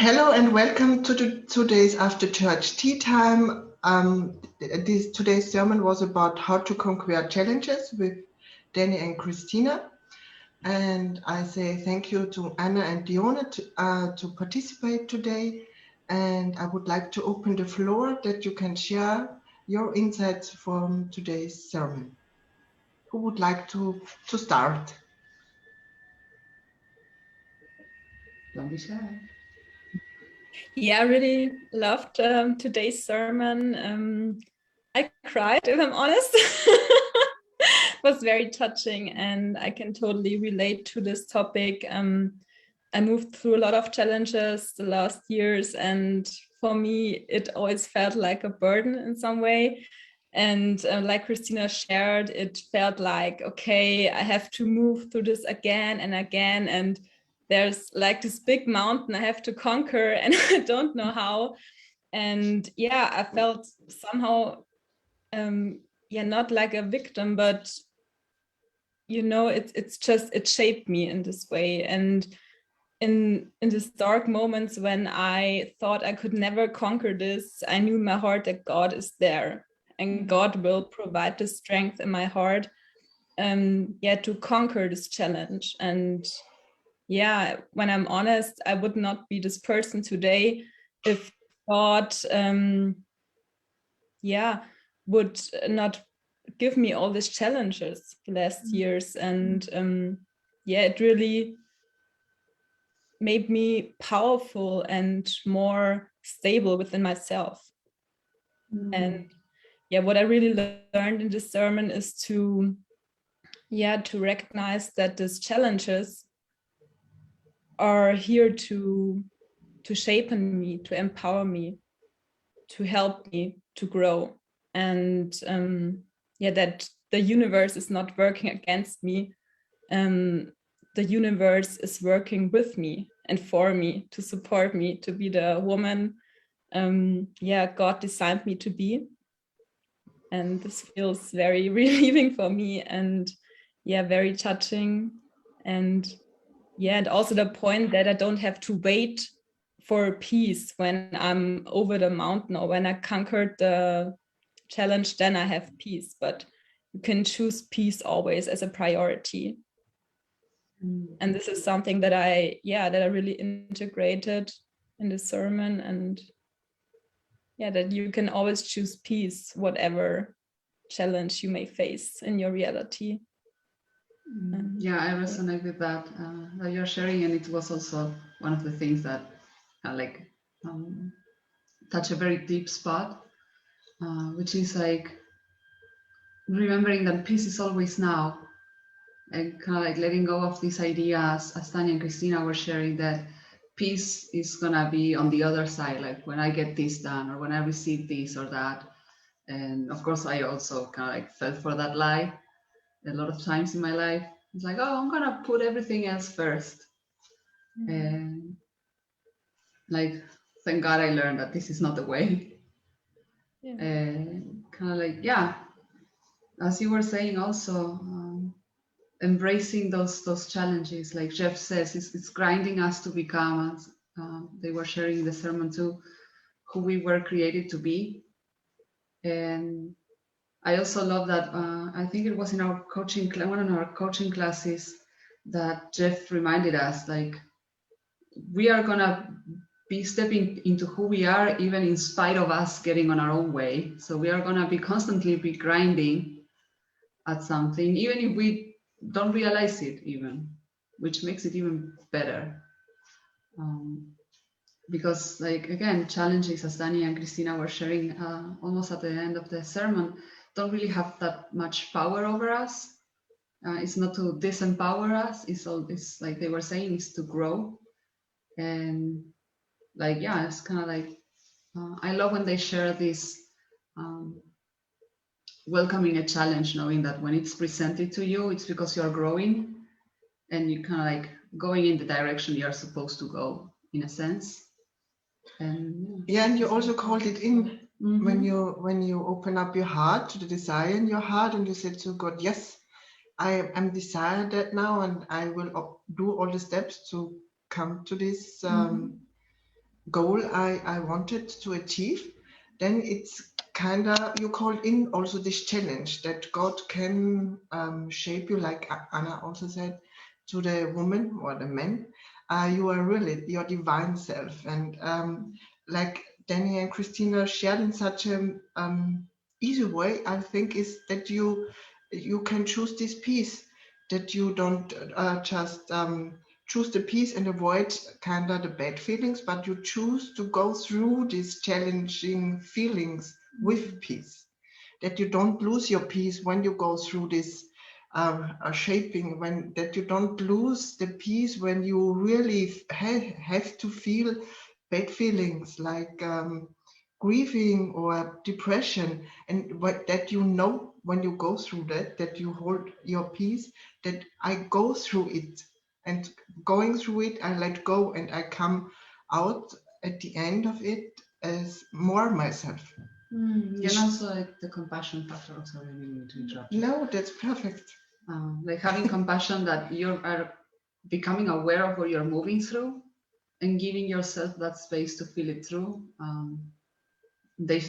Hello and welcome to today's after church tea time. Today's sermon was about how to conquer challenges with Danny and Christina. And I say thank you to Anna and Diona to participate today. And I would like to open the floor that you can share your insights from today's sermon. Who would like to start? Don't be shy. Yeah, I really loved today's sermon. I cried, if I'm honest. It was very touching, and I can totally relate to this topic. I moved through a lot of challenges the last years, and for me, it always felt like a burden in some way. And like Christina shared, it felt like, okay, I have to move through this again and again, and there's like this big mountain I have to conquer and I don't know how. And yeah, I felt somehow, not like a victim, but it's just, it shaped me in this way. And in these dark moments when I thought I could never conquer this, I knew in my heart that God is there and God will provide the strength in my heart, to conquer this challenge. And yeah, when I'm honest, I would not be this person today if God, would not give me all these challenges the last years. And it really made me powerful and more stable within myself. And what I really learned in this sermon is to recognize that these challenges are here to shape me, to empower me, to help me to grow. And that the universe is not working against me. The universe is working with me and for me, to support me, to be the woman God designed me to be. And this feels very relieving for me, and very touching. And and also the point that I don't have to wait for peace when I'm over the mountain, or when I conquered the challenge, then I have peace. But you can choose peace always as a priority. And this is something that I really integrated in the sermon, and that you can always choose peace, whatever challenge you may face in your reality. Yeah, I resonate with that you're sharing, and it was also one of the things that touch a very deep spot, which is like remembering that peace is always now, and kind of like letting go of these ideas, as Tanya and Christina were sharing, that peace is gonna be on the other side, like when I get this done or when I receive this or that. And of course, I also kind of like fell for that lie a lot of times in my life. It's like, oh, I'm gonna put everything else first. And like, thank God I learned that this is not the way. And kind of like, as you were saying also, embracing those challenges, like Jeff says, it's grinding us to become, as they were sharing in the sermon too, who we were created to be. And I also love that, I think it was in our coaching, one of our coaching classes, that Jeff reminded us, like, we are gonna be stepping into who we are, even in spite of us getting on our own way. So we are gonna be constantly grinding at something, even if we don't realize it even, which makes it even better. Because like, again, challenges, as Dani and Christina were sharing almost at the end of the sermon, don't really have that much power over us. It's not to disempower us, it's like they were saying, is to grow. And like, it's kind of like, I love when they share this welcoming a challenge, knowing that when it's presented to you, it's because you're growing and you kind of like going in the direction you're supposed to go, in a sense. And and you also called it in when you open up your heart to the desire in your heart, and you said to God, yes, I'm desired that now, and I will do all the steps to come to this goal I wanted to achieve, then it's kind of, you call in also this challenge that God can shape you, like Anna also said, to the woman or the man. You are really your divine self. And like Danny and Christina shared in such a easy way, I think, is that you can choose this peace, that you don't just choose the peace and avoid kind of the bad feelings, but you choose to go through these challenging feelings with peace, that you don't lose your peace when you go through this shaping, when that you don't lose the peace when you really have to feel bad feelings like grieving or depression, and that you know when you go through that you hold your peace, that I go through it, and going through it I let go, and I come out at the end of it as more myself. And also like the compassion factor. Also, I really need to interrupt you. No, that's perfect. Like having compassion that you are becoming aware of what you're moving through and giving yourself that space to feel it through. They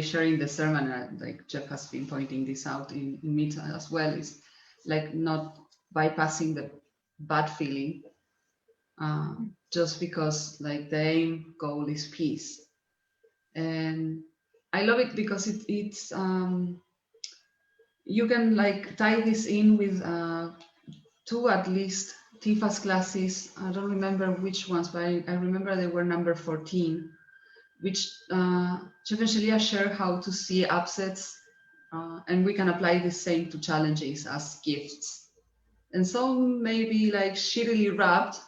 share in the sermon, like Jeff has been pointing this out in me as well, is like not bypassing the bad feeling just because like the aim goal is peace. And I love it because it's you can like tie this in with two at least Tifa's classes. I don't remember which ones, but I remember they were number 14, which Jeff and Shaleia share how to see upsets, and we can apply the same to challenges as gifts. And some may be like shittily wrapped,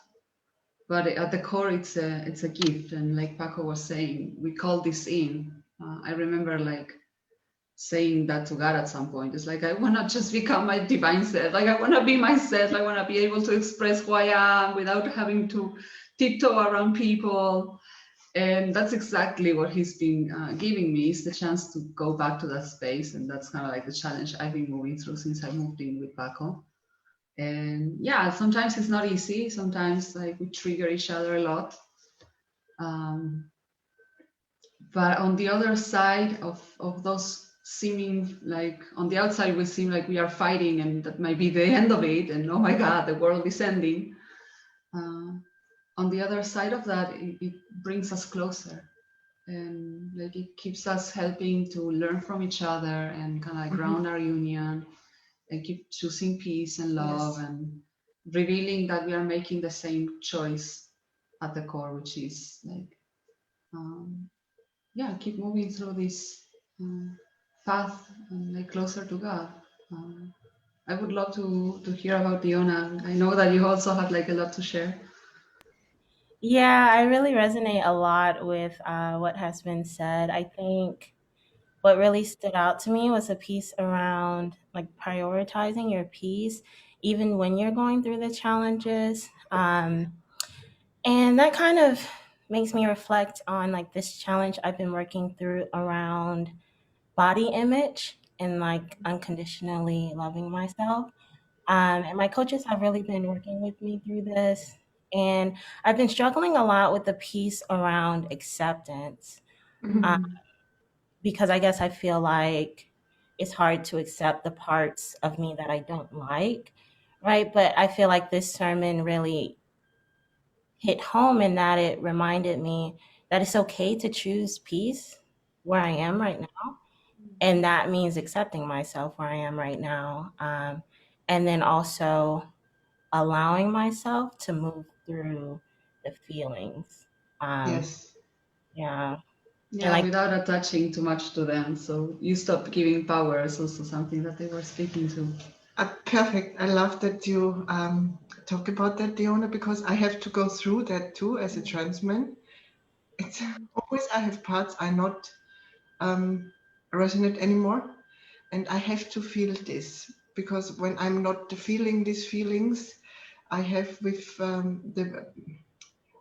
but at the core it's a gift. And like Paco was saying, we call this in. I remember like saying that to God at some point. It's like, I want to just become my divine self. Like, I want to be myself. I want to be able to express who I am without having to tiptoe around people. And that's exactly what he's been giving me, is the chance to go back to that space. And that's kind of like the challenge I've been moving through since I moved in with Paco. And yeah, sometimes it's not easy. Sometimes like we trigger each other a lot. But on the other side of those seeming like, on the outside we seem like we are fighting and that might be the end of it, and oh my God, the world is ending. On the other side of that, it brings us closer, and like it keeps us helping to learn from each other and kind of like ground our union and keep choosing peace and love. Yes. And revealing that we are making the same choice at the core, which is like yeah, keep moving through this path and like closer to God. I would love to hear about Diona. I know that you also have like a lot to share. Yeah, I really resonate a lot with what has been said. I think what really stood out to me was a piece around like prioritizing your peace, even when you're going through the challenges. And that kind of makes me reflect on like this challenge I've been working through around body image and like unconditionally loving myself. And my coaches have really been working with me through this. And I've been struggling a lot with the piece around acceptance, uh, because I guess I feel like it's hard to accept the parts of me that I don't like, right? But I feel like this sermon really hit home in that it reminded me that it's okay to choose peace where I am right now. And that means accepting myself where I am right now. And then also allowing myself to move through the feelings. Yes. Yeah. And Yeah, like, without attaching too much to them. So you stop giving power is also something that they were speaking to. Perfect. I love that you talk about that, Diona, because I have to go through that too as a trans man. It's always, I have parts I not resonate anymore, and I have to feel this, because when I'm not feeling these feelings I have with the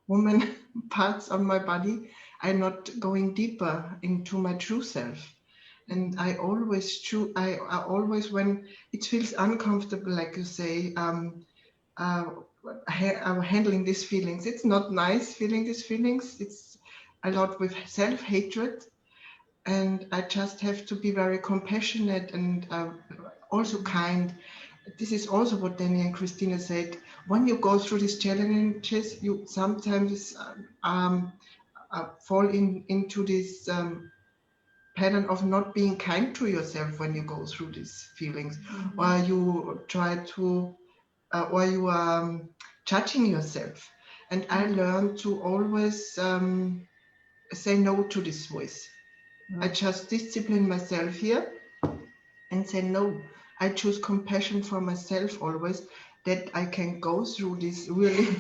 woman parts of my body, I'm not going deeper into my true self. And I always choose, I always, when it feels uncomfortable, like you say, uh, handling these feelings, it's not nice feeling these feelings. It's a lot with self-hatred, and I just have to be very compassionate and also kind. This is also what Danny and Christina said. When you go through these challenges, you sometimes fall into this pattern of not being kind to yourself when you go through these feelings, or you try to, or you are judging yourself. And I learned to always say no to this voice. I just discipline myself here and say no. I choose compassion for myself always, that I can go through these really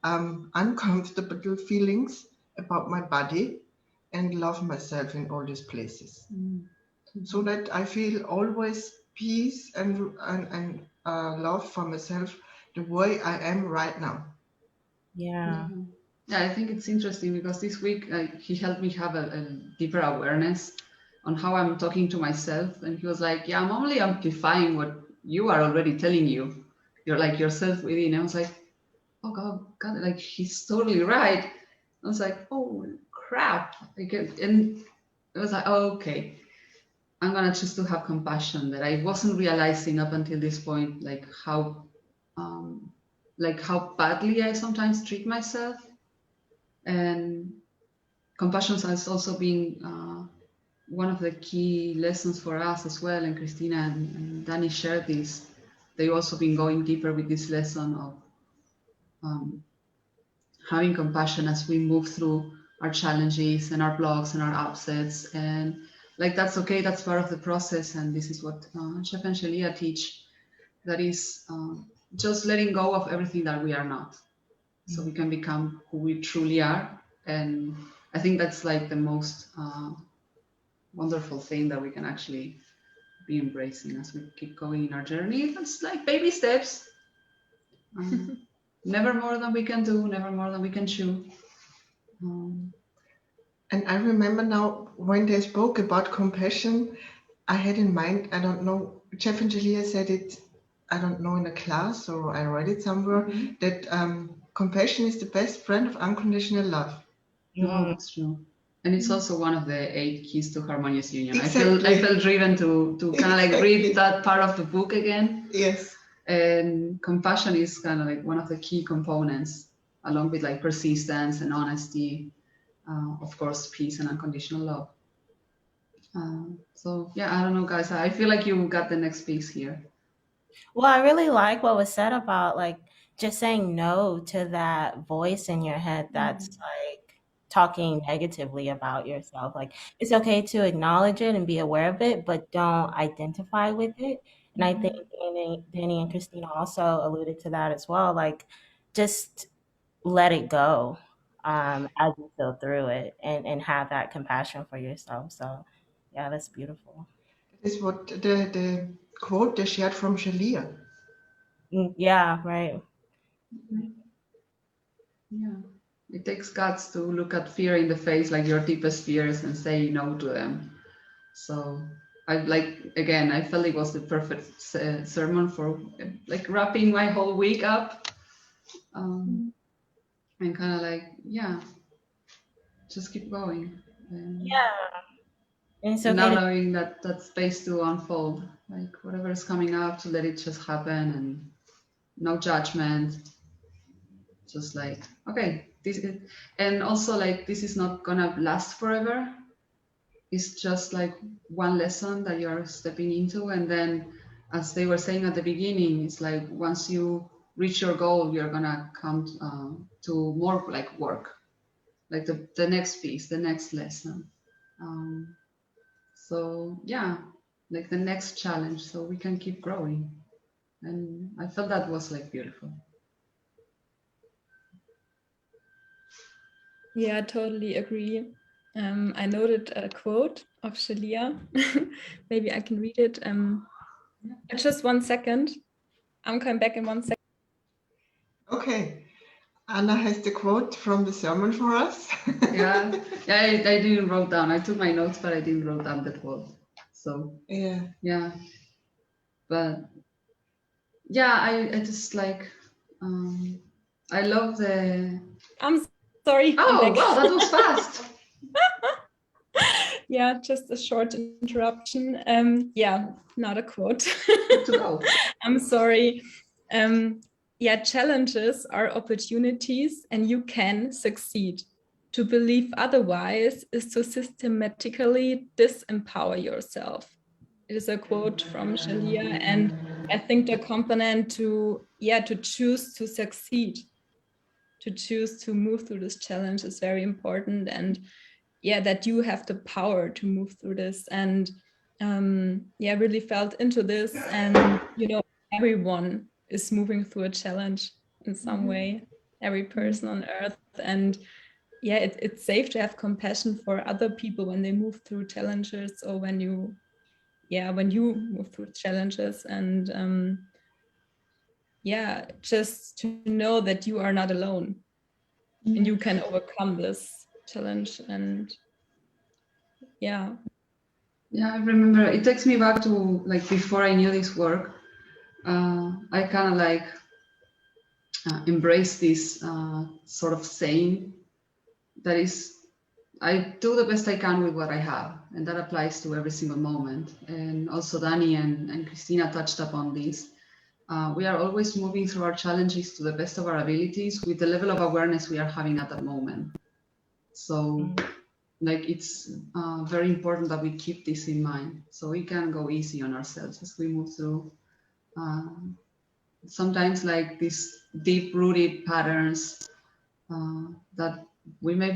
uncomfortable feelings about my body and love myself in all these places. So that I feel always peace and love for myself the way I am right now. Yeah. Yeah, I think it's interesting because this week he helped me have a deeper awareness on how I'm talking to myself. And he was like, yeah, I'm only amplifying what you are already telling you. You're like yourself within. I was like, oh God, like he's totally right. I was like, oh crap. And it was like, oh, okay. I'm gonna choose to have compassion, that I wasn't realizing up until this point, like how badly I sometimes treat myself. And compassion has also been one of the key lessons for us as well. And Christina and Danny shared this. They've also been going deeper with this lesson of having compassion as we move through our challenges and our blocks and our upsets. And like, that's okay, that's part of the process. And this is what Chef and Shaleia teach, that is just letting go of everything that we are not, so we can become who we truly are. And I think that's like the most wonderful thing that we can actually be embracing as we keep going in our journey. It's like baby steps. Never more than we can do, never more than we can chew. And I remember now when they spoke about compassion, I had in mind, I don't know, Jeff and Shaleia said it, I don't know, in a class or I read it somewhere, that compassion is the best friend of unconditional love. Oh, that's true. And it's also one of the 8 keys to harmonious union. Exactly. I felt driven to kind of like read that part of the book again. Yes. And compassion is kind of like one of the key components, along with like persistence and honesty, of course, peace and unconditional love. So yeah, I don't know, guys. I feel like you got the next piece here. Well, I really like what was said about like just saying no to that voice in your head that's like talking negatively about yourself. Like, it's okay to acknowledge it and be aware of it, but don't identify with it. And I think Danny and Christina also alluded to that as well. Like, just let it go as you go through it, and have that compassion for yourself. So yeah, that's beautiful. That is what the quote they shared from Shaleia. Yeah, right. Yeah, it takes guts to look at fear in the face, like your deepest fears, and say no to them. So I I felt it was the perfect sermon for like wrapping my whole week up, and kind of like, yeah, just keep going. Yeah. And it's And okay to allowing that space to unfold, like whatever is coming up, to let it just happen, and no judgment. Just like, okay, this is, and also like, this is not gonna last forever. It's just like one lesson that you're stepping into, and then, as they were saying at the beginning, it's like once you reach your goal, you're gonna come to more like work, like the next piece, the next lesson. So yeah, like the next challenge, so we can keep growing. And I felt that was like beautiful. Yeah, I totally agree. I noted a quote of Shaleia. Maybe I can read it. Just 1 second. I'm coming back in 1 second. Okay. Anna has the quote from the sermon for us. Yeah, I didn't wrote down. I took my notes, but I didn't wrote down the quote. So yeah, but yeah, I just like, I love the. I'm sorry. Oh, I'm back. wow, that was fast. Yeah, just a short interruption. Yeah, not a quote. Good to go. I'm sorry. Yeah, challenges are opportunities and you can succeed. To believe otherwise is to systematically disempower yourself. It is a quote from Shaleia, and I think the component to choose to succeed, to choose to move through this challenge is very important, and that you have the power to move through this. And really felt into this, and everyone is moving through a challenge in some way, every person on earth. And it's safe to have compassion for other people when they move through challenges, or when you move through challenges. And just to know that you are not alone and you can overcome this challenge. And I remember it takes me back to like before I knew this work. I kind of like embrace this sort of saying that is, I do the best I can with what I have, and that applies to every single moment. And also Dani and Christina touched upon this. We are always moving through our challenges to the best of our abilities with the level of awareness we are having at that moment. So like it's very important that we keep this in mind so we can go easy on ourselves as we move through sometimes like these deep-rooted patterns that we may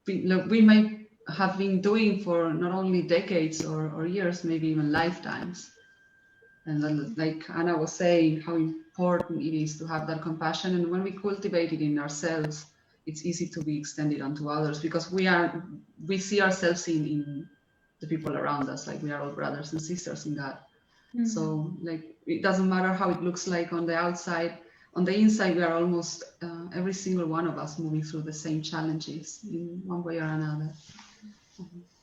we may have been doing for not only decades or years, maybe even lifetimes. And then, like Anna was saying, how important it is to have that compassion. And when we cultivate it in ourselves, it's easy to be extended onto others because we see ourselves in the people around us, like we are all brothers and sisters in God. So like it doesn't matter how it looks like on the outside. On the inside, we are almost every single one of us moving through the same challenges in one way or another.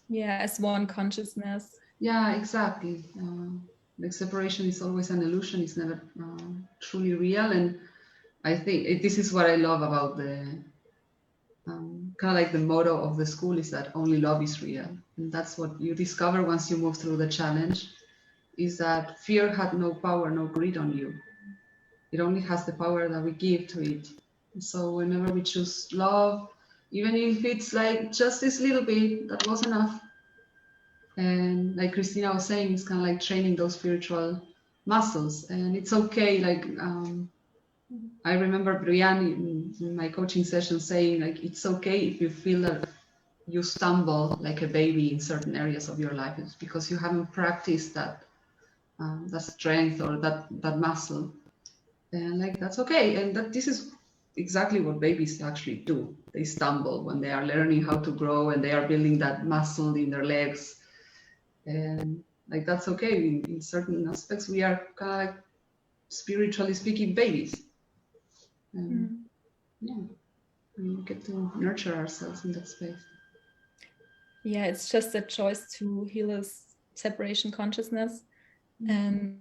Yeah, as one consciousness. Yeah, exactly. Like separation is always an illusion. It's never truly real. And I think this is what I love about the kind of like the motto of the school is that only love is real. And that's what you discover once you move through the challenge, is that fear had no power, no grid on you. It only has the power that we give to it. So whenever we choose love, even if it's like just this little bit, that was enough. And like Christina was saying, it's kind of like training those spiritual muscles. And it's okay. Like I remember Brian in my coaching session saying, like, it's okay if you feel that you stumble like a baby in certain areas of your life. It's because you haven't practiced that strength or that muscle. And like that's okay. And that this is exactly what babies actually do. They stumble when they are learning how to grow and they are building that muscle in their legs. And like that's okay. In certain aspects, we are kind of like spiritually speaking babies. Yeah, we get to nurture ourselves in that space. Yeah, it's just a choice to heal this separation consciousness. And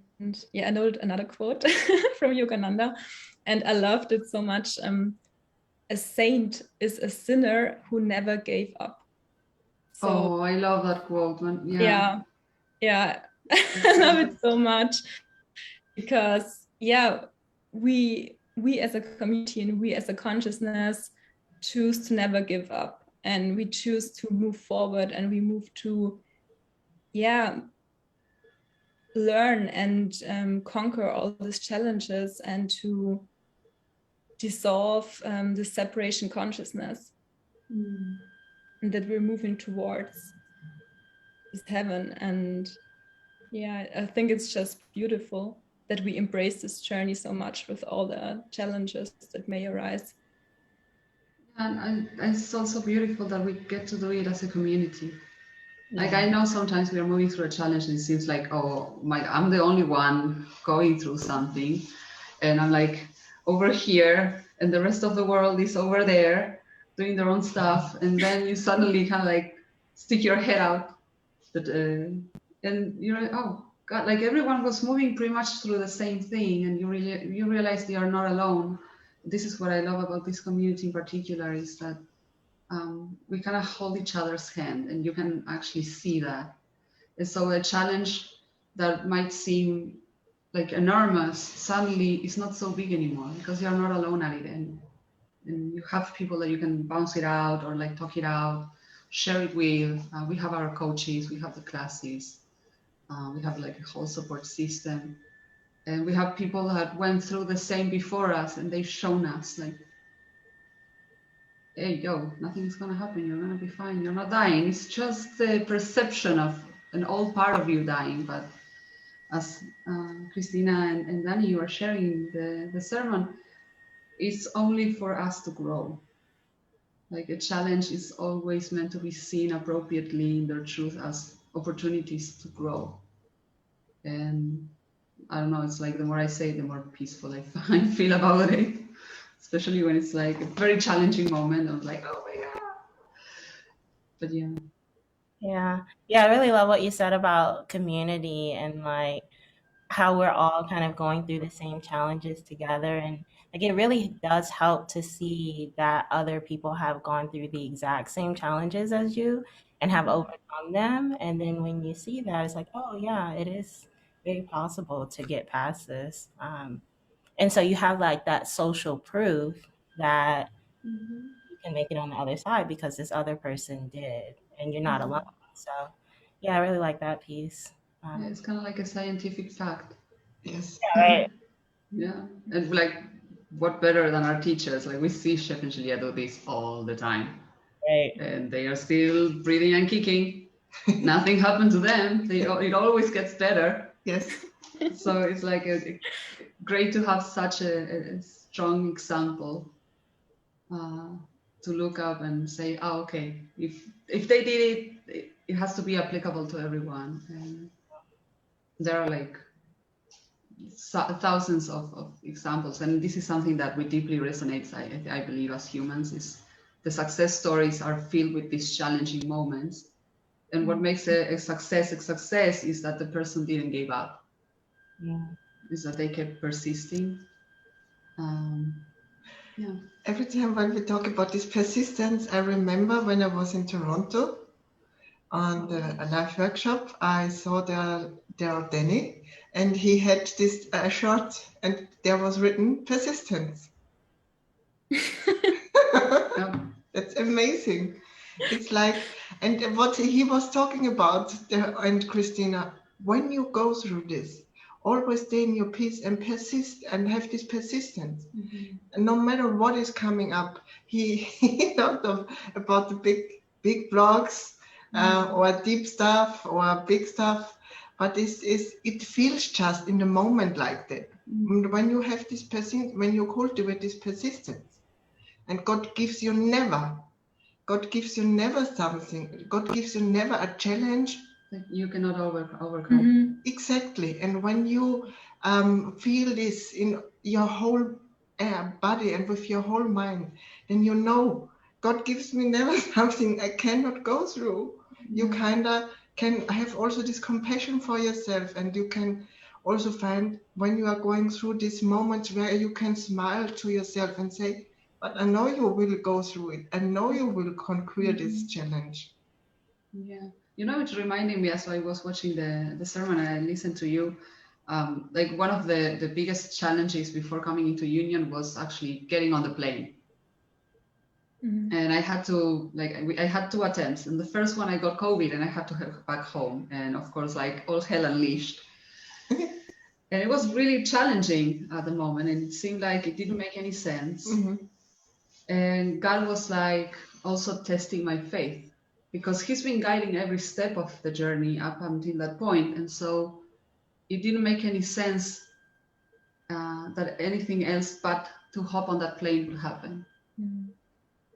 I know another quote from Yogananda, and I loved it so much. A saint is a sinner who never gave up. So I love that quote. Yeah, I love it so much because we as a community and we as a consciousness choose to never give up, and we choose to move forward, and we move to learn and conquer all these challenges and to dissolve the separation consciousness, and that we're moving towards this heaven. And I think it's just beautiful that we embrace this journey so much with all the challenges that may arise. And it's also beautiful that we get to do it as a community. Like I know sometimes we are moving through a challenge and it seems like, I'm the only one going through something. And I'm like over here and the rest of the world is over there doing their own stuff. And then you suddenly kind of like stick your head out. And you're like, oh God, like everyone was moving pretty much through the same thing. And you realize they are not alone. This is what I love about this community in particular, is that we kind of hold each other's hand, and you can actually see that. And so a challenge that might seem like enormous suddenly is not so big anymore, because you're not alone at it, and you have people that you can bounce it out or like talk it out, share it with. We have our coaches, we have the classes, we have like a whole support system, and we have people that went through the same before us, and they've shown us like, hey, yo, nothing's gonna happen, you're gonna be fine, you're not dying. It's just the perception of an old part of you dying. But as Christina and Danny, you are sharing the sermon, it's only for us to grow. Like a challenge is always meant to be seen appropriately in their truth as opportunities to grow. And I don't know, it's like the more I say, the more peaceful I feel about it. Especially when it's like a very challenging moment of like, oh my God. But yeah. Yeah, I really love what you said about community and like how we're all kind of going through the same challenges together. And like it really does help to see that other people have gone through the exact same challenges as you and have overcome them. And then when you see that, it's like, oh yeah, it is very possible to get past this. And so you have like that social proof that you can make it on the other side because this other person did, and you're not alone. So yeah, I really like that piece. Yeah, it's kind of like a scientific fact. Yes. Right. Yeah. And like, what better than our teachers? Like we see Chef and Shaleia do this all the time. Right. And they are still breathing and kicking. Nothing happened to them. It always gets better. Yes. So it's like great to have such a strong example to look up and say, oh, okay, if they did it, it has to be applicable to everyone. And there are like thousands of examples, and this is something that we deeply resonates, I believe, as humans, is the success stories are filled with these challenging moments. And what makes a success is that the person didn't give up. Yeah. Is that they kept persisting. Yeah. Every time when we talk about this persistence, I remember when I was in Toronto on a live workshop, I saw there Danny, and he had this shirt, and there was written persistence. Yeah. That's amazing. It's like, and what he was talking about, and Christina, when you go through this, always stay in your peace and persist and have this persistence. And no matter what is coming up, he talked about the big blogs or deep stuff or big stuff, but it feels just in the moment like that. When you have this persistence, when you cultivate this persistence, and God gives you never something. God gives you never a challenge Like you cannot overcome. Exactly. And when you feel this in your whole body and with your whole mind, then you know God gives me never something I cannot go through. You kind of can have also this compassion for yourself, and you can also find when you are going through these moments where you can smile to yourself and say, but I know you will go through it. I know you will conquer this challenge. Yeah. You know, it's reminding me as I was watching the sermon and I listened to you, like one of the biggest challenges before coming into union was actually getting on the plane. And I had to, like, I had 2 attempts. And the first one I got COVID and I had to head back home. And of course, like all hell unleashed. And it was really challenging at the moment. And it seemed like it didn't make any sense. And God was like also testing my faith, because he's been guiding every step of the journey up until that point. And so it didn't make any sense that anything else but to hop on that plane would happen.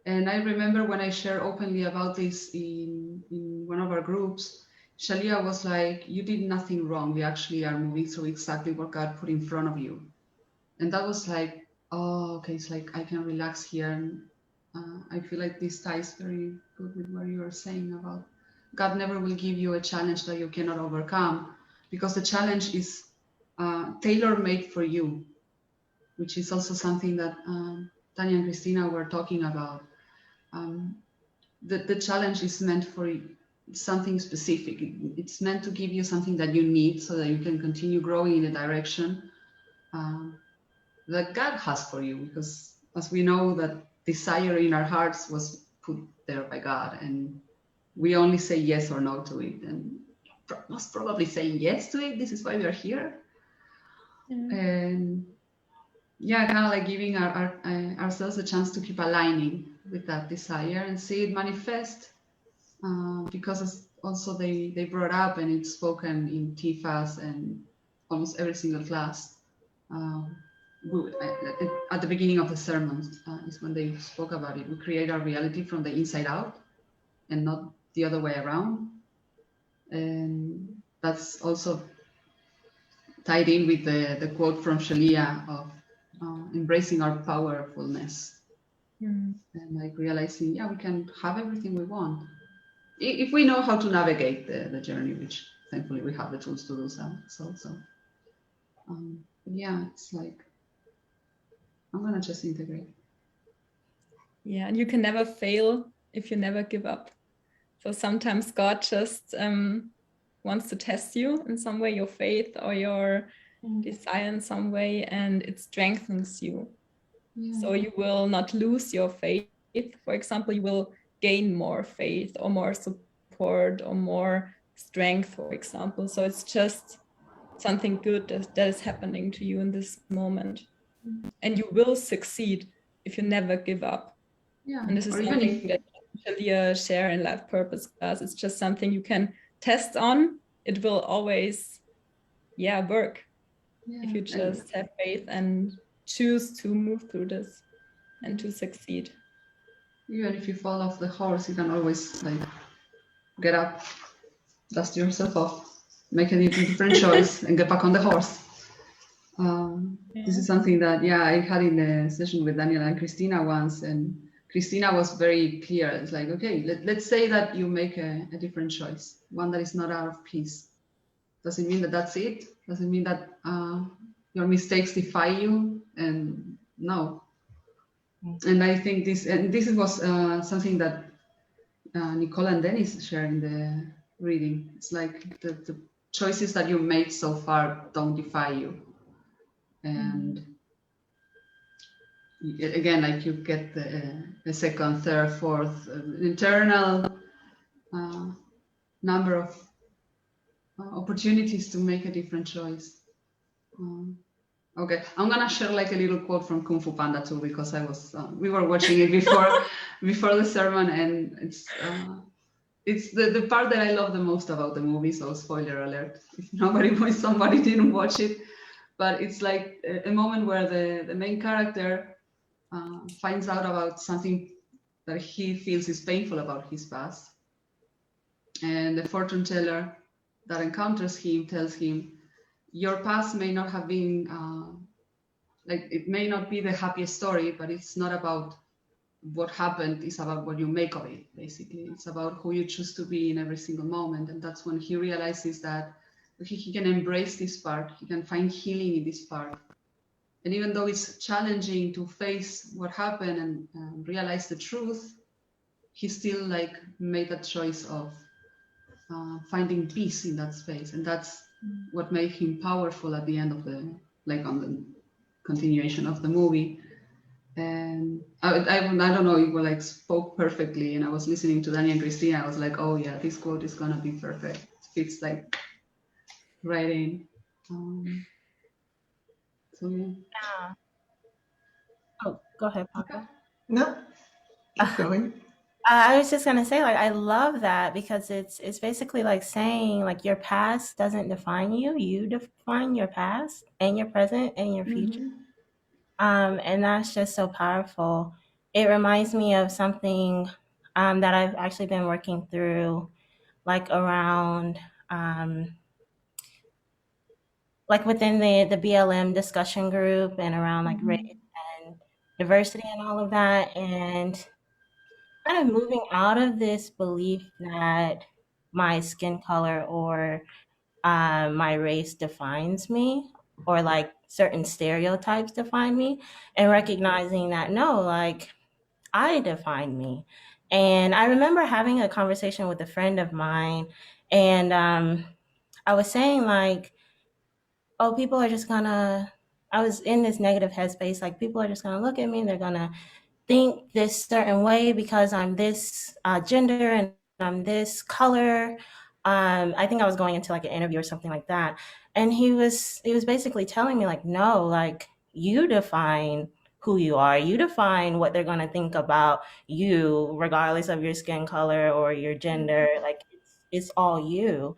And I remember when I shared openly about this in one of our groups, Shaleia was like, you did nothing wrong. We actually are moving through exactly what God put in front of you. And that was like, oh, okay, it's like I can relax here. And I feel like this ties very good with what you are saying about God never will give you a challenge that you cannot overcome, because the challenge is tailor-made for you, which is also something that Tanya and Christina were talking about. the challenge is meant for something specific. It's meant to give you something that you need so that you can continue growing in a direction that God has for you. Because as we know, that desire in our hearts was put there by God, and we only say yes or no to it. And most probably saying yes to it. This is why we are here. And yeah, kind of like giving ourselves a chance to keep aligning with that desire and see it manifest. Because also they brought up, and it's spoken in TFAS and almost every single class. At the beginning of the sermons is when they spoke about it. We create our reality from the inside out and not the other way around. And that's also tied in with the quote from Shaleia of embracing our powerfulness. And like realizing, yeah, we can have everything we want if we know how to navigate the journey, which thankfully we have the tools to do so. Yeah, it's like, I'm gonna just integrate. Yeah, and you can never fail if you never give up. So sometimes God just wants to test you in some way, your faith or your desire in some way, and it strengthens you. Yeah. So you will not lose your faith. For example, you will gain more faith or more support or more strength, for example. So it's just something good that is happening to you in this moment. And you will succeed if you never give up. Yeah. And this is something that Shaleia share in Life Purpose class. It's just something you can test on. It will always, work if you just have faith and choose to move through this and to succeed. Even if you fall off the horse, you can always like get up, dust yourself off, make a different choice, and get back on the horse. This is something that I had in a session with Daniel and Christina once, and Christina was very clear. It's like, okay, let's say that you make a different choice, one that is not out of peace. Does it mean that that's it? Does it mean that your mistakes defy you? And no. And I think this was something that Nicole and Dennis shared in the reading. It's like the choices that you made so far don't defy you. And again, like you get a second, third, fourth, internal number of opportunities to make a different choice. Okay, I'm gonna share like a little quote from Kung Fu Panda too, because we were watching it before the sermon, and it's the part that I love the most about the movie. So spoiler alert if somebody didn't watch it, but it's like a moment where the main character finds out about something that he feels is painful about his past, and the fortune teller that encounters him tells him, your past may not have been it may not be the happiest story, but it's not about what happened, it's about what you make of it. Basically, it's about who you choose to be in every single moment. And that's when he realizes that he can embrace this part, he can find healing in this part. And even though it's challenging to face what happened and realize the truth, he still made that choice of finding peace in that space. And that's what made him powerful at the end of on the continuation of the movie. And I don't know, it spoke perfectly. And I was listening to Dani and Christina. I was like, oh yeah, this quote is gonna be perfect. It fits right in. So yeah. Oh, go ahead, Papa. No, keep going. I was just gonna say, I love that, because it's basically saying your past doesn't define you. You define your past and your present and your future. And that's just so powerful. It reminds me of something that I've actually been working through, around within the BLM discussion group, and around race and diversity and all of that, and kind of moving out of this belief that my skin color or my race defines me, or certain stereotypes define me, and recognizing that no, I define me. And I remember having a conversation with a friend of mine, and I was saying like, oh, people are just gonna, I was in this negative headspace, like people are just gonna look at me, they're gonna think this certain way because I'm this gender and I'm this color. I think I was going into like an interview or something like that. And he was basically telling me like, no, like you define who you are. You define what they're going to think about you, regardless of your skin color or your gender. Like it's all you.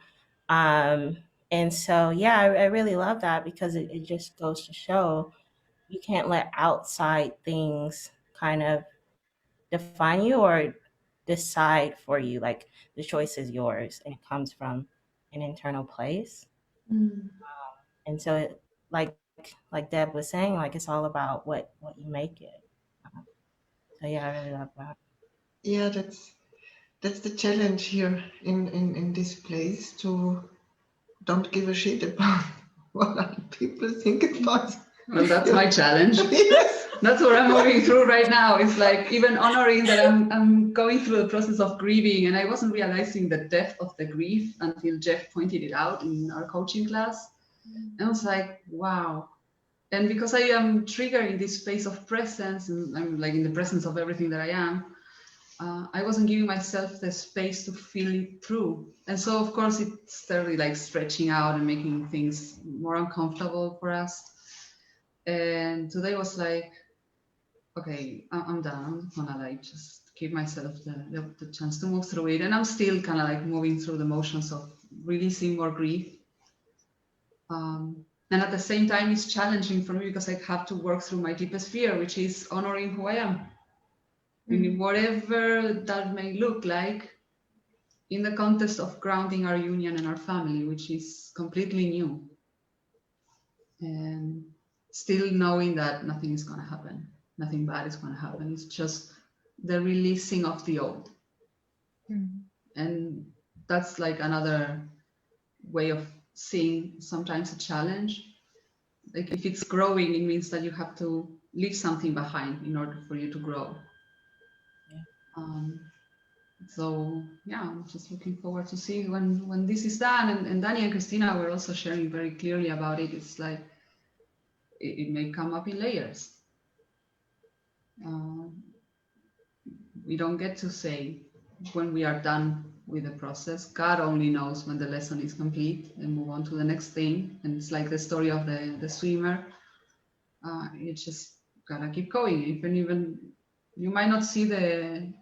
Um, and so, yeah, I really love that because it just goes to show you can't let outside things kind of define you or decide for you. Like the choice is yours and it comes from an internal place. Mm. And so it, like Deb was saying, like it's all about what you make it. So yeah, I really love that. Yeah, that's the challenge here in this place, to don't give a shit about what other people think about Well, that's you. my challenge. Yes. That's what I'm moving through right now. It's like even honoring that I'm going through the process of grieving, and I wasn't realizing the depth of the grief until Jeff pointed it out in our coaching class. And I was like, wow. And because I am triggering this space of presence, and I'm like in the presence of everything that I am, I wasn't giving myself the space to feel it through. And so, of course, it started like stretching out and making things more uncomfortable for us. And today was like, okay, I'm done. I'm gonna like just give myself the chance to move through it. And I'm still kind of like moving through the motions of releasing more grief. And at the same time, it's challenging for me because I have to work through my deepest fear, which is honoring who I am. In whatever that may look like, in the context of grounding our union and our family, which is completely new. And still knowing that nothing is going to happen, nothing bad is going to happen. It's just the releasing of the old. And that's like another way of seeing sometimes a challenge. Like if it's growing, it means that you have to leave something behind in order for you to grow. Yeah. So yeah, I'm just looking forward to see when this is done. And Dani and Christina were also sharing very clearly about it. It's like it may come up in layers. We don't get to say when we are done with the process. God only knows when the lesson is complete and move on to the next thing. And it's like the story of the swimmer. You just gotta keep going. Even you might not see the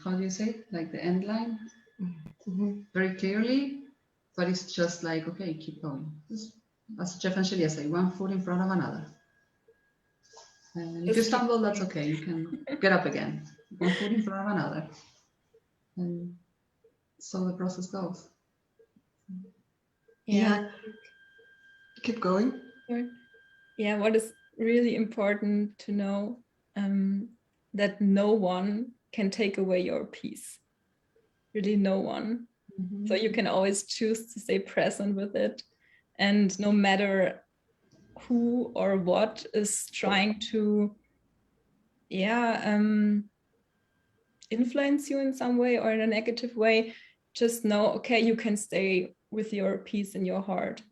how do you say, like the end line very clearly, but it's just like, okay, keep going. Just, as Jeff and Shaleia say, one foot in front of another. And if you stumble, that's okay. You can get up again. One foot in front of another. And so the process goes. Yeah. Keep going. Yeah, what is really important to know, that no one can take away your peace. Really no one. So you can always choose to stay present with it. And no matter who or what is trying to influence you in some way or in a negative way, just know, okay, you can stay with your peace in your heart.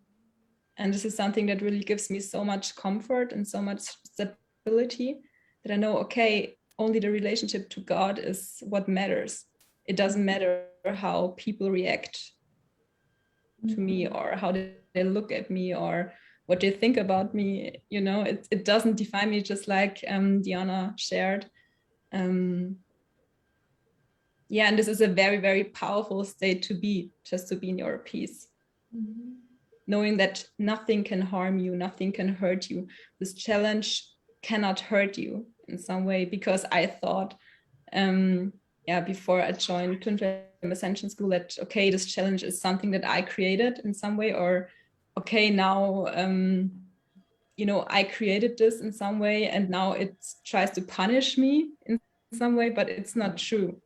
And this is something that really gives me so much comfort and so much stability, that I know, okay, only the relationship to God is what matters. It doesn't matter how people react to me or how they look at me or what they think about me. You know, it doesn't define me, just like Diana shared. Yeah, and this is a very, very powerful state to be, just to be in your peace. Knowing that nothing can harm you, nothing can hurt you. This challenge cannot hurt you in some way, because I thought, before I joined Twin Flame Ascension School, that, okay, this challenge is something that I created in some way, or, okay, now, I created this in some way and now it tries to punish me in some way, but it's not true.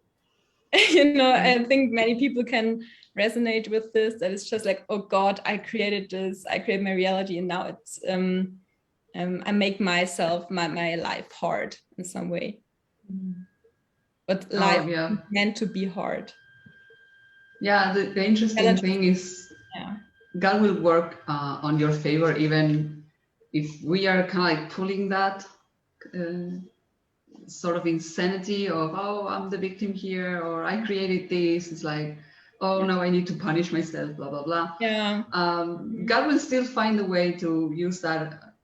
I think many people can resonate with this, that it's just like, oh God, I created this, I created my reality, and now it's I make myself my life hard in some way. but life yeah. is meant to be hard. Yeah, the interesting thing is God will work on your favor, even if we are kind of like pulling that sort of insanity of, oh, I'm the victim here, or I created this. It's like, oh, now I need to punish myself, blah, blah, blah. Yeah. God will still find a way to use that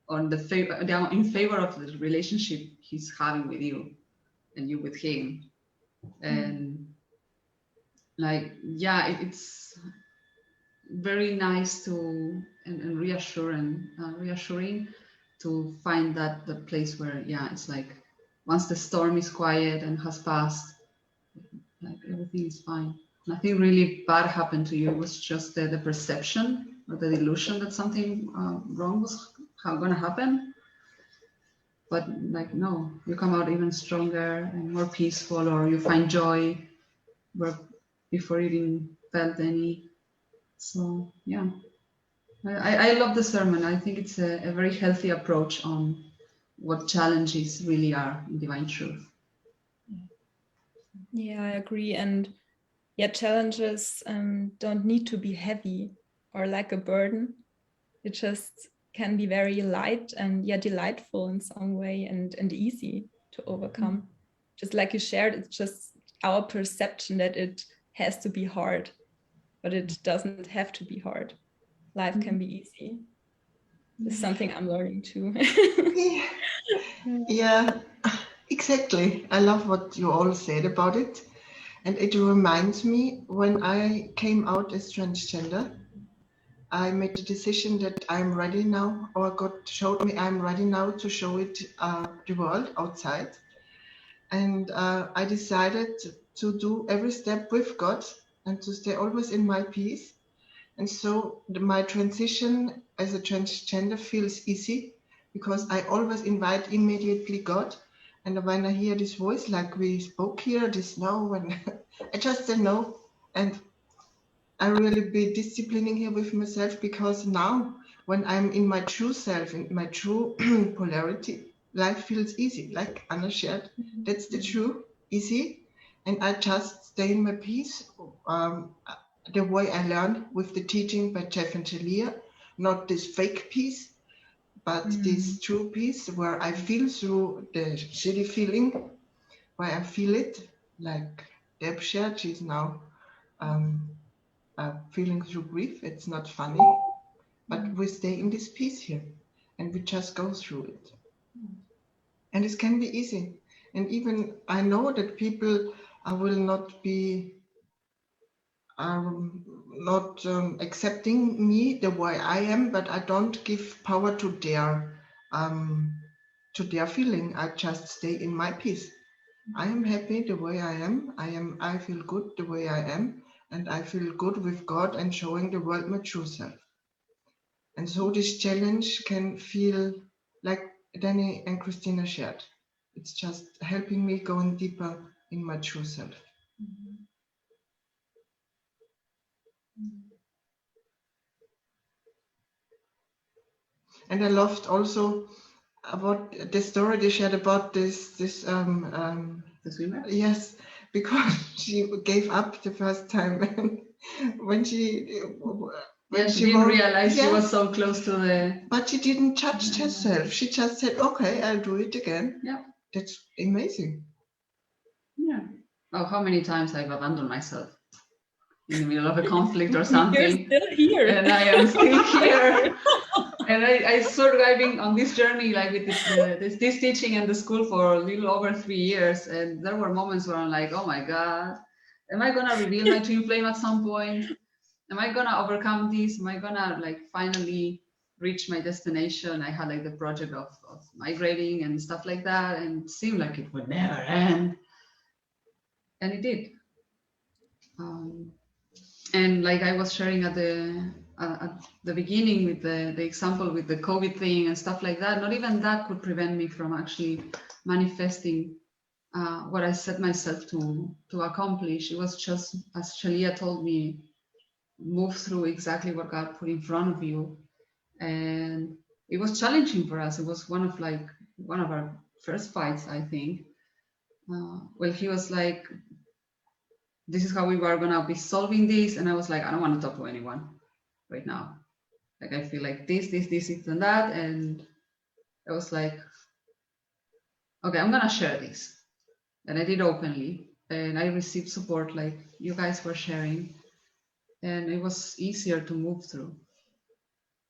on the favor, in favor of the relationship he's having with you and you with him. And like, yeah, it's very nice to and reassuring to find that the place where, yeah, it's like once the storm is quiet and has passed, like everything is fine. Nothing really bad happened to you. It was just the perception or the delusion that something wrong was going to happen. But like, no, you come out even stronger and more peaceful, or you find joy where before you didn't felt any. So yeah, I love the sermon. I think it's a very healthy approach on what challenges really are in divine truth. Yeah, I agree. And yeah, challenges don't need to be heavy or like a burden. It just can be very light and delightful in some way, and easy to overcome. Just like you shared, it's just our perception that it has to be hard, but it doesn't have to be hard. Life can be easy. It's something I'm learning too. Yeah, exactly. I love what you all said about it. And it reminds me when I came out as transgender, I made the decision that I'm ready now, or God showed me I'm ready now to show it the world outside. And I decided to do every step with God and to stay always in my peace. And so my transition as a transgender feels easy because I always invite immediately God. And when I hear this voice, like we spoke here, this no, when I just say no. And I really be disciplining here with myself, because now when I'm in my true self, in my true polarity, life feels easy, like Anna shared. That's the true, easy. And I just stay in my peace. The way I learned with the teaching by Jeff and Shaleia, not this fake peace, but this true peace where I feel through the shitty feeling, where I feel it, like Deb shared, she's now feeling through grief. It's not funny, but we stay in this peace here and we just go through it. And it can be easy. And even I know that people will not be not accepting me the way I am, but I don't give power to their feeling. I just stay in my peace. I am happy the way I am. I feel good the way I am, and I feel good with God and showing the world my true self. And so this challenge can feel like Danny and Christina shared. It's just helping me going deeper in my true self. And I loved also about the story they shared about this The swimmer? Yes, because she gave up the first time when she didn't realize she was so close to the. But she didn't judge herself. She just said, "Okay, I'll do it again." Yeah, that's amazing. Yeah. Oh, how many times I've abandoned myself in the middle of a conflict or something. You're still here. And I am still here. And I surviving on this journey, like with this teaching in the school for a little over 3 years. And there were moments where I'm like, oh my God, am I gonna reveal my twin flame at some point? Am I gonna overcome this? Am I gonna like finally reach my destination? I had like the project of migrating and stuff like that, and it seemed like it would never end. And it did. And like I was sharing at the beginning with the example with the COVID thing and stuff like that, not even that could prevent me from actually manifesting what I set myself to accomplish. It was just, as Shaleia told me, move through exactly what God put in front of you. And it was challenging for us. It was one of our first fights, I think. well, he was like, this is how we were gonna be solving this, and I was like, I don't want to talk to anyone right now. Like, I feel like this, and that, and I was like, okay, I'm gonna share this, and I did openly, and I received support like you guys were sharing, and it was easier to move through.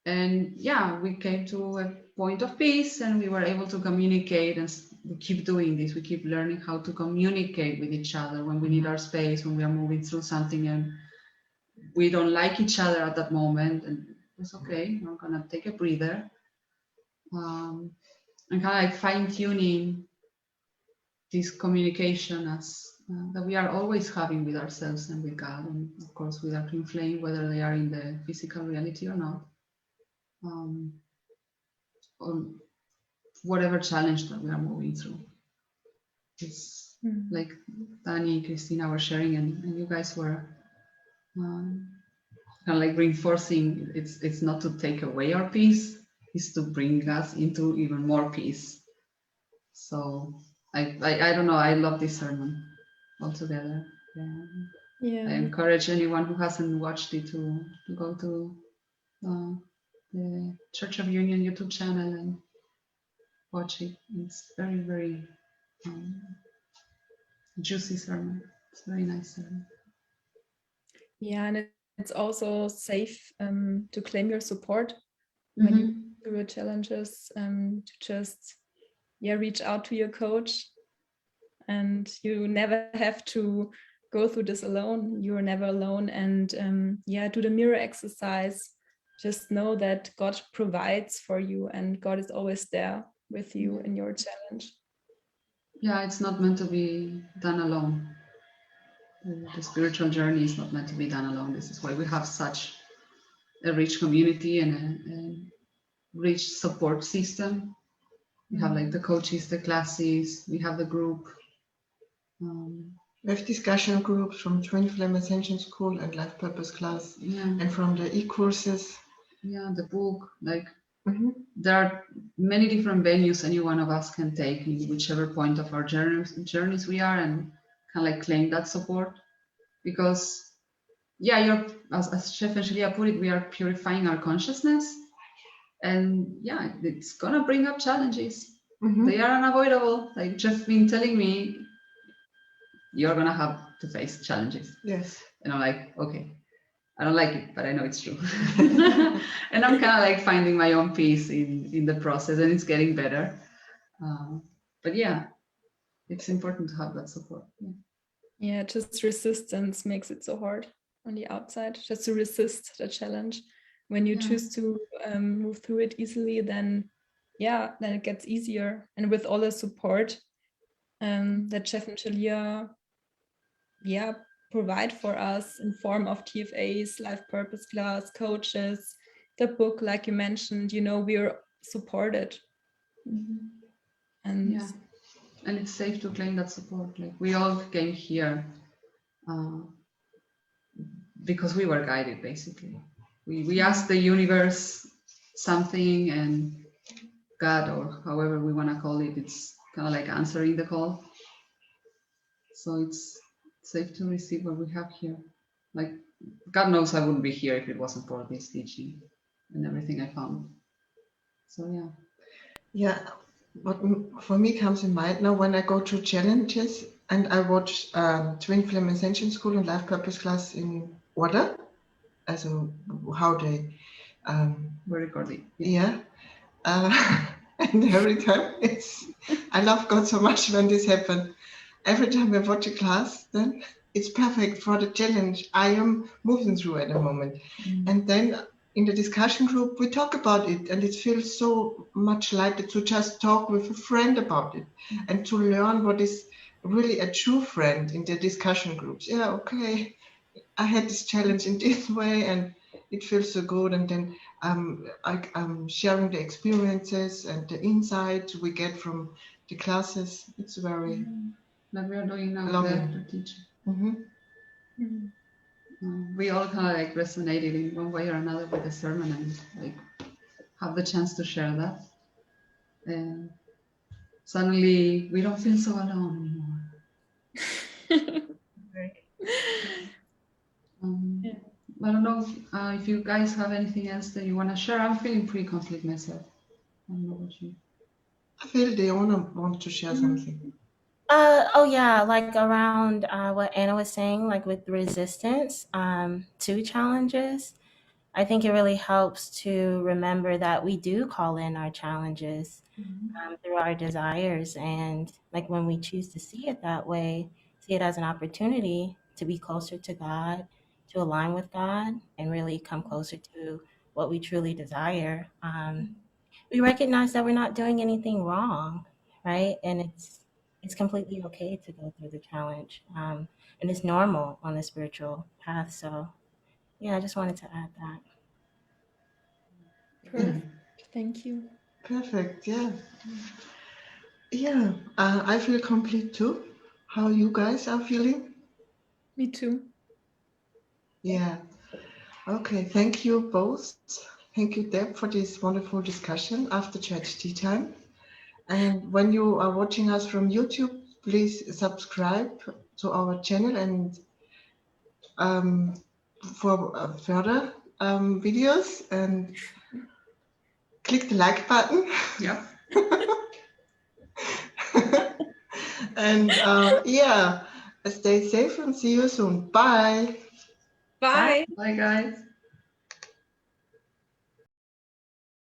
And yeah, we came to a point of peace, and we were able to communicate, and we keep doing this. We keep learning how to communicate with each other when we need our space, when we are moving through something and we don't like each other at that moment, and it's okay. We're gonna take a breather, and kind of like fine-tuning this communication as that we are always having with ourselves and with God, and of course with our twin flame, whether they are in the physical reality or not, or whatever challenge that we are moving through. It's like Dani, Christina were sharing, and you guys were kind of like reinforcing. It's not to take away our peace; it's to bring us into even more peace. So I don't know. I love this sermon altogether. Yeah. I encourage anyone who hasn't watched it to go to the Church of Union YouTube channel and watch it. It's very, very juicy sermon. It's a very nice sermon. Yeah, and it's also safe to claim your support when you go through your challenges, to just reach out to your coach, and you never have to go through this alone. You're never alone, and do the mirror exercise. Just know that God provides for you, and God is always there with you in your challenge. Yeah, it's not meant to be done alone. The spiritual journey is not meant to be done alone. This is why we have such a rich community and a rich support system. We have like the coaches, the classes, we have the group. We have discussion groups from Twin Flame Ascension School and Life Purpose class, and from the e-courses. Yeah, the book, like there are many different venues any one of us can take in whichever point of our journeys we are, and kind of like claim that support. Because you're, as Chef and Shaleia put it, we are purifying our consciousness, and it's gonna bring up challenges. They are unavoidable. Like Jeff been telling me, you're gonna have to face challenges. Yes. And I'm like, okay, I don't like it, but I know it's true. And I'm kind of like finding my own peace in the process, and it's getting better. But yeah, it's important to have that support. Yeah, just resistance makes it so hard on the outside, just to resist the challenge. When you choose to move through it easily, then it gets easier. And with all the support that Chef and Shaleia provide for us in form of TFAs, life purpose class, coaches, the book, like you mentioned, we're supported. And it's safe to claim that support. Like we all came here because we were guided, basically. We asked the universe something, and God, or however we want to call it, it's kind of like answering the call. So it's safe to receive what we have here. Like, God knows I wouldn't be here if it wasn't for this teaching and everything I found. So yeah. Yeah, what for me comes in mind now when I go through challenges and I watch Twin Flame Ascension School and Life Purpose class in order, as how they we're recording. Yeah. And every time I love God so much when this happens. Every time I watch a class, then it's perfect for the challenge I am moving through at the moment. And then in the discussion group, we talk about it, and it feels so much lighter to just talk with a friend about it and to learn what is really a true friend in the discussion groups. Yeah, okay, I had this challenge in this way, and it feels so good. And then I'm sharing the experiences and the insights we get from the classes. It's very like we are doing now lovely. The teaching. We all kind of like resonated in one way or another with the sermon, and like have the chance to share that. And suddenly we don't feel so alone anymore. I don't know if you guys have anything else that you want to share. I'm feeling pretty complete myself. I don't know what you. I feel they want to share something. Oh yeah, like around what Anna was saying, like with resistance to challenges. I think it really helps to remember that we do call in our challenges through our desires, and like when we choose to see it that way, see it as an opportunity to be closer to God, to align with God, and really come closer to what we truly desire. We recognize that we're not doing anything wrong, right? And it's completely okay to go through the challenge, and it's normal on the spiritual path. So yeah, I just wanted to add that. Perfect. Thank you. Perfect. Yeah. Yeah. I feel complete too. How you guys are feeling? Me too. Yeah. Okay. Thank you both. Thank you, Deb, for this wonderful discussion after church tea time. And when you are watching us from YouTube, please subscribe to our channel and for further videos, and click the like button. Yep. And yeah, stay safe and see you soon. Bye. Bye. Bye, guys.